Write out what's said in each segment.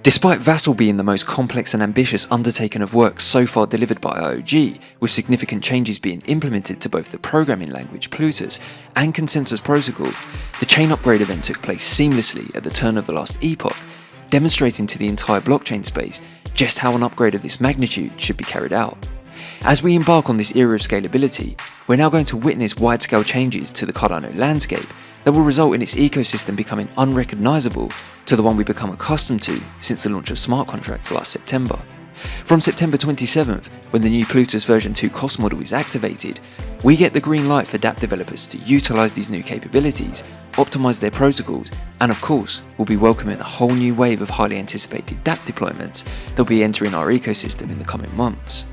Despite Vasil being the most complex and ambitious undertaking of work so far delivered by IOG, with significant changes being implemented to both the programming language Plutus and consensus protocol, the chain upgrade event took place seamlessly at the turn of the last epoch, demonstrating to the entire blockchain space just how an upgrade of this magnitude should be carried out. As we embark on this era of scalability, we're now going to witness wide-scale changes to the Cardano landscape that will result in its ecosystem becoming unrecognizable to the one we become accustomed to since the launch of smart contracts last September. From September 27th, when the new Plutus version 2 cost model is activated, we get the green light for DApp developers to utilize these new capabilities, optimize their protocols, and of course, we'll be welcoming a whole new wave of highly anticipated DApp deployments that will be entering our ecosystem in the coming months.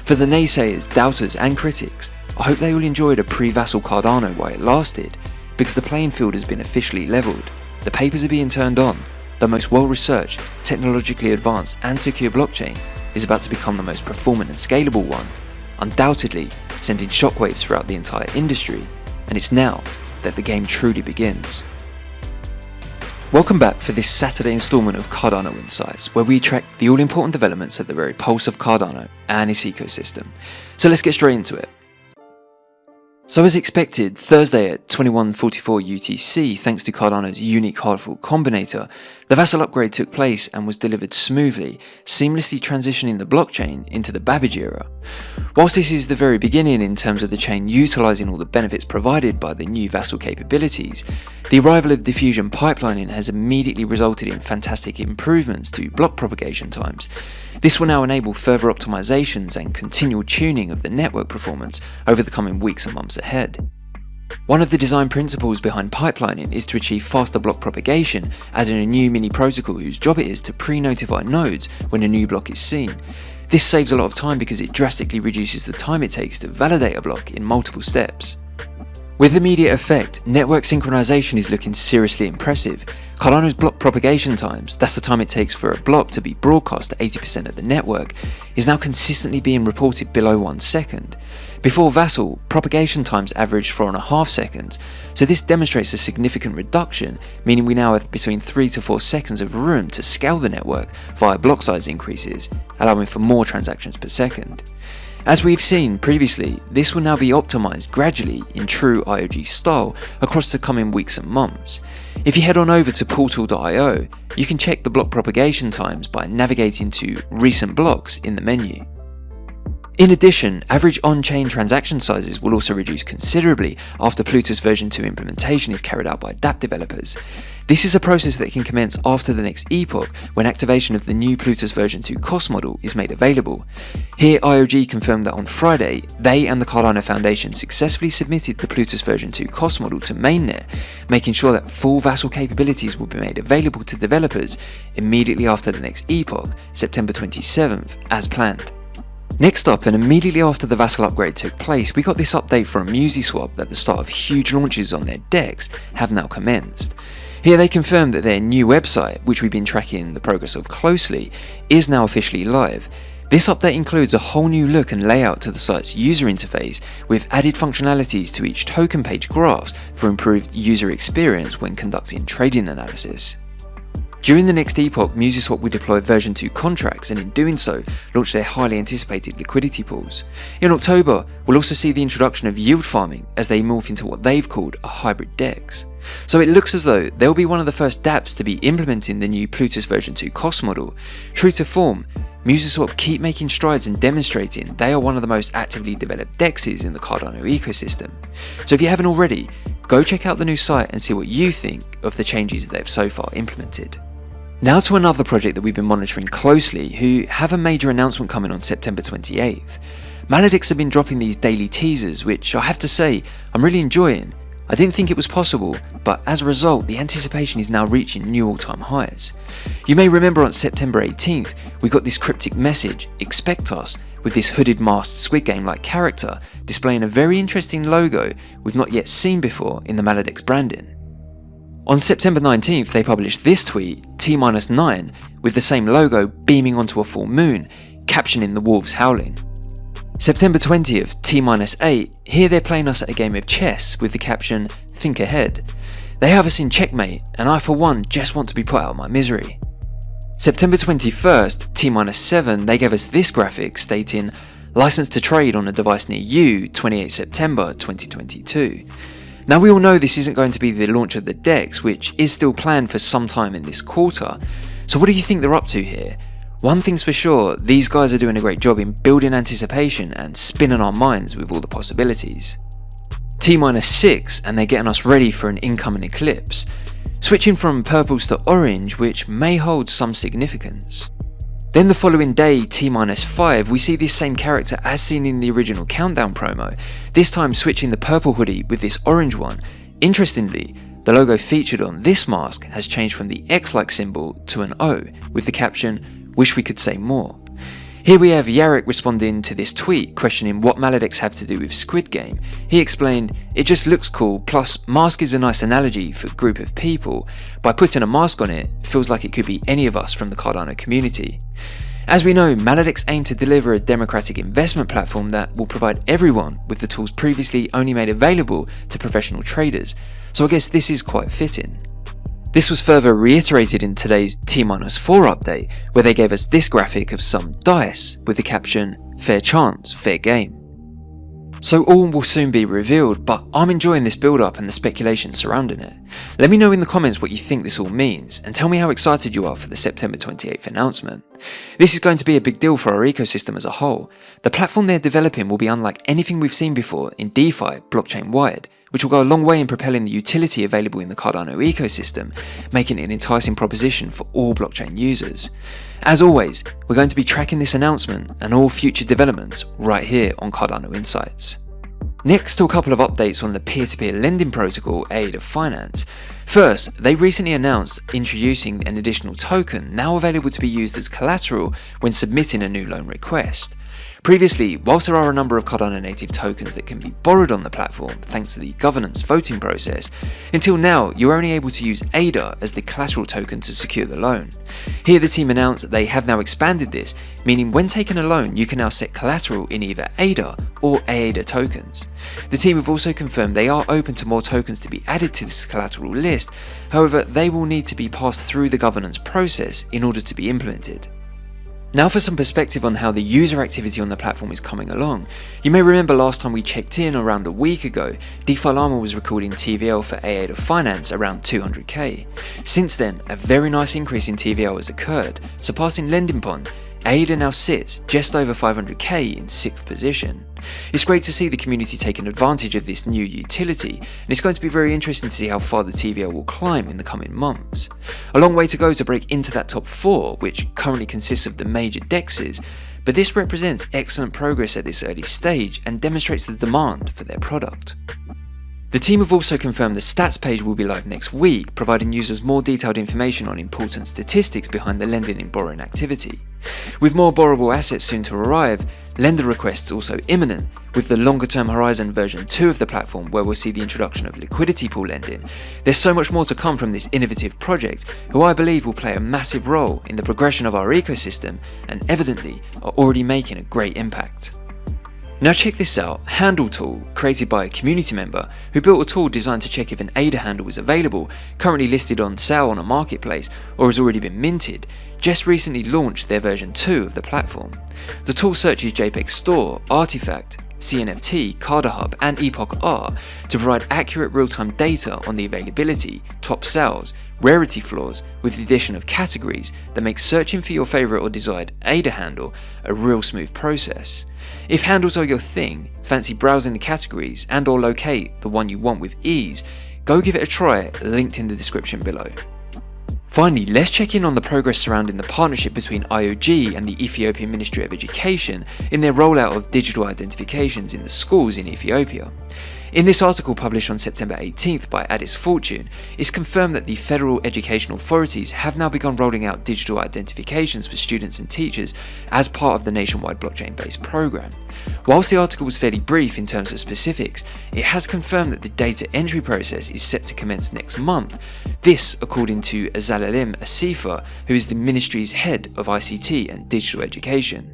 For the naysayers, doubters, and critics, I hope they all enjoyed a pre-Vasil Cardano while it lasted, because the playing field has been officially leveled, the papers are being turned on, the most well-researched, technologically advanced and secure blockchain is about to become the most performant and scalable one, undoubtedly sending shockwaves throughout the entire industry, and it's now that the game truly begins. Welcome back for this Saturday installment of Cardano Insights, where we track the all-important developments at the very pulse of Cardano and its ecosystem. So let's get straight into it. So as expected, Thursday at 21:44 UTC, thanks to Cardano's unique hard fork combinator, the Vasil upgrade took place and was delivered smoothly, seamlessly transitioning the blockchain into the Babbage era. Whilst this is the very beginning in terms of the chain utilising all the benefits provided by the new Vasil capabilities, the arrival of diffusion pipelining has immediately resulted in fantastic improvements to block propagation times. This will now enable further optimizations and continual tuning of the network performance over the coming weeks and months ahead. One of the design principles behind pipelining is to achieve faster block propagation, adding a new mini protocol whose job it is to pre-notify nodes when a new block is seen. This saves a lot of time because it drastically reduces the time it takes to validate a block in multiple steps. With immediate effect, network synchronization is looking seriously impressive. Cardano's block propagation times, that's the time it takes for a block to be broadcast to 80% of the network, is now consistently being reported below 1 second. Before Vasil, propagation times averaged 4.5 seconds, so this demonstrates a significant reduction, meaning we now have between 3 to 4 seconds of room to scale the network via block size increases, allowing for more transactions per second. As we've seen previously, this will now be optimized gradually in true IOG style across the coming weeks and months. If you head on over to portal.io, you can check the block propagation times by navigating to recent blocks in the menu. In addition, average on-chain transaction sizes will also reduce considerably after Plutus version 2 implementation is carried out by DApp developers. This is a process that can commence after the next epoch when activation of the new Plutus version 2 cost model is made available. Here IOG confirmed that on Friday, they and the Cardano Foundation successfully submitted the Plutus version 2 cost model to mainnet, making sure that full Vasil capabilities will be made available to developers immediately after the next epoch, September 27th, as planned. Next up, and immediately after the Vasil upgrade took place, we got this update from Muesliswap that the start of huge launches on their DEX have now commenced. Here they confirmed that their new website, which we've been tracking the progress of closely, is now officially live. This update includes a whole new look and layout to the site's user interface, with added functionalities to each token page graphs for improved user experience when conducting trading analysis. During the next epoch, Muesliswap will deploy version 2 contracts and in doing so, launch their highly anticipated liquidity pools. In October, we'll also see the introduction of yield farming as they morph into what they've called a hybrid DEX. So it looks as though they'll be one of the first dApps to be implementing the new Plutus version 2 cost model. True to form, Muesliswap keep making strides and demonstrating they are one of the most actively developed DEXs in the Cardano ecosystem. So if you haven't already, go check out the new site and see what you think of the changes they've so far implemented. Now to another project that we've been monitoring closely, who have a major announcement coming on September 28th. Maladex have been dropping these daily teasers, which I have to say, I'm really enjoying. I didn't think it was possible, but as a result, the anticipation is now reaching new all-time highs. You may remember on September 18th, we got this cryptic message, "Expect us," with this hooded masked Squid Game-like character displaying a very interesting logo we've not yet seen before in the Maladex branding. On September 19th, they published this tweet, T-9, with the same logo beaming onto a full moon, captioning the wolves howling. September 20th, T-8, here they're playing us at a game of chess with the caption, "Think ahead." They have us in checkmate, and I for one just want to be put out of my misery. September 21st, T-7, they gave us this graphic stating, "License to trade on a device near you, 28 September 2022. Now we all know this isn't going to be the launch of the DEX, which is still planned for some time in this quarter. So what do you think they're up to here? One thing's for sure, these guys are doing a great job in building anticipation and spinning our minds with all the possibilities. T-6, and they're getting us ready for an incoming eclipse, switching from purples to orange, which may hold some significance. Then the following day, T-5, we see this same character as seen in the original countdown promo, this time switching the purple hoodie with this orange one. Interestingly, the logo featured on this mask has changed from the X-like symbol to an O, with the caption, "Wish we could say more." Here we have Yarrick responding to this tweet, questioning what Maladex have to do with Squid Game. He explained, "It just looks cool, plus mask is a nice analogy for a group of people. By putting a mask on it, feels like it could be any of us from the Cardano community." As we know, Maladex aim to deliver a democratic investment platform that will provide everyone with the tools previously only made available to professional traders, so I guess this is quite fitting. This was further reiterated in today's T-4 update, where they gave us this graphic of some dice with the caption, "Fair chance, fair game." So all will soon be revealed, but I'm enjoying this build up and the speculation surrounding it. Let me know in the comments what you think this all means, and tell me how excited you are for the September 28th announcement. This is going to be a big deal for our ecosystem as a whole. The platform they're developing will be unlike anything we've seen before in DeFi, blockchain wired, which will go a long way in propelling the utility available in the Cardano ecosystem, making it an enticing proposition for all blockchain users. As always, we're going to be tracking this announcement and all future developments right here on Cardano Insights. Next to a couple of updates on the peer-to-peer lending protocol AADA Finance. First, they recently announced introducing an additional token now available to be used as collateral when submitting a new loan request. Previously, whilst there are a number of Cardano native tokens that can be borrowed on the platform thanks to the governance voting process, until now you're only able to use ADA as the collateral token to secure the loan. Here the team announced that they have now expanded this, meaning when taking a loan you can now set collateral in either ADA or AADA tokens. The team have also confirmed they are open to more tokens to be added to this collateral list, however they will need to be passed through the governance process in order to be implemented. Now for some perspective on how the user activity on the platform is coming along. You may remember last time we checked in around a week ago, DeFi Llama was recording TVL for AADA Finance around 200k. Since then, a very nice increase in TVL has occurred, surpassing Lending Pond. AADA now sits just over 500k in 6th position. It's great to see the community taking advantage of this new utility, and it's going to be very interesting to see how far the TVL will climb in the coming months. A long way to go to break into that top 4, which currently consists of the major dexes, but this represents excellent progress at this early stage and demonstrates the demand for their product. The team have also confirmed the stats page will be live next week, providing users more detailed information on important statistics behind the lending and borrowing activity. With more borrowable assets soon to arrive, lender requests also imminent, with the longer term horizon version 2 of the platform where we'll see the introduction of liquidity pool lending. There's so much more to come from this innovative project, who I believe will play a massive role in the progression of our ecosystem and evidently are already making a great impact. Now check this out, Handle Tool, created by a community member who built a tool designed to check if an ADA handle is available, currently listed on sale on a marketplace or has already been minted, just recently launched their version 2 of the platform. The tool searches JPEG Store, Artifact, CNFT, CardaHub and Epoch R to provide accurate real-time data on the availability, top sales, rarity floors, with the addition of categories that make searching for your favourite or desired ADA handle a real smooth process. If handles are your thing, fancy browsing the categories and or locate the one you want with ease, go give it a try, linked in the description below. Finally, let's check in on the progress surrounding the partnership between IOG and the Ethiopian Ministry of Education in their rollout of digital identifications in the schools in Ethiopia. In this article published on September 18th by Addis Fortune, it's confirmed that the federal education authorities have now begun rolling out digital identifications for students and teachers as part of the nationwide blockchain-based program. Whilst the article was fairly brief in terms of specifics, it has confirmed that the data entry process is set to commence next month. This, according to Azalalim Asifa, who is the ministry's head of ICT and digital education.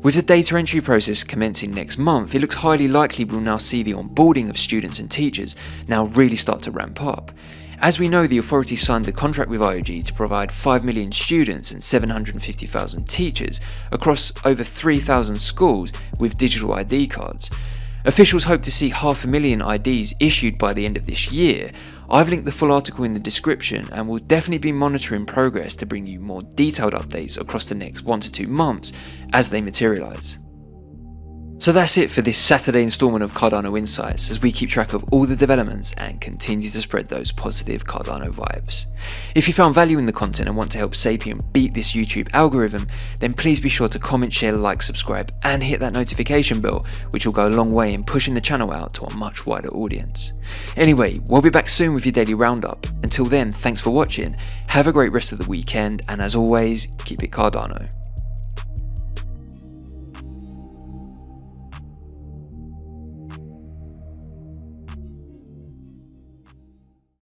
With the data entry process commencing next month, it looks highly likely we'll now see the onboarding of students and teachers now really start to ramp up. As we know, the authorities signed a contract with IOG to provide 5 million students and 750,000 teachers across over 3,000 schools with digital ID cards. Officials hope to see 500,000 IDs issued by the end of this year. I've linked the full article in the description and will definitely be monitoring progress to bring you more detailed updates across the next 1 to 2 months as they materialise. So that's it for this Saturday instalment of Cardano Insights, as we keep track of all the developments and continue to spread those positive Cardano vibes. If you found value in the content and want to help Sapien beat this YouTube algorithm, then please be sure to comment, share, like, subscribe and hit that notification bell, which will go a long way in pushing the channel out to a much wider audience. Anyway, we'll be back soon with your daily roundup. Until then, thanks for watching, have a great rest of the weekend, and as always, keep it Cardano.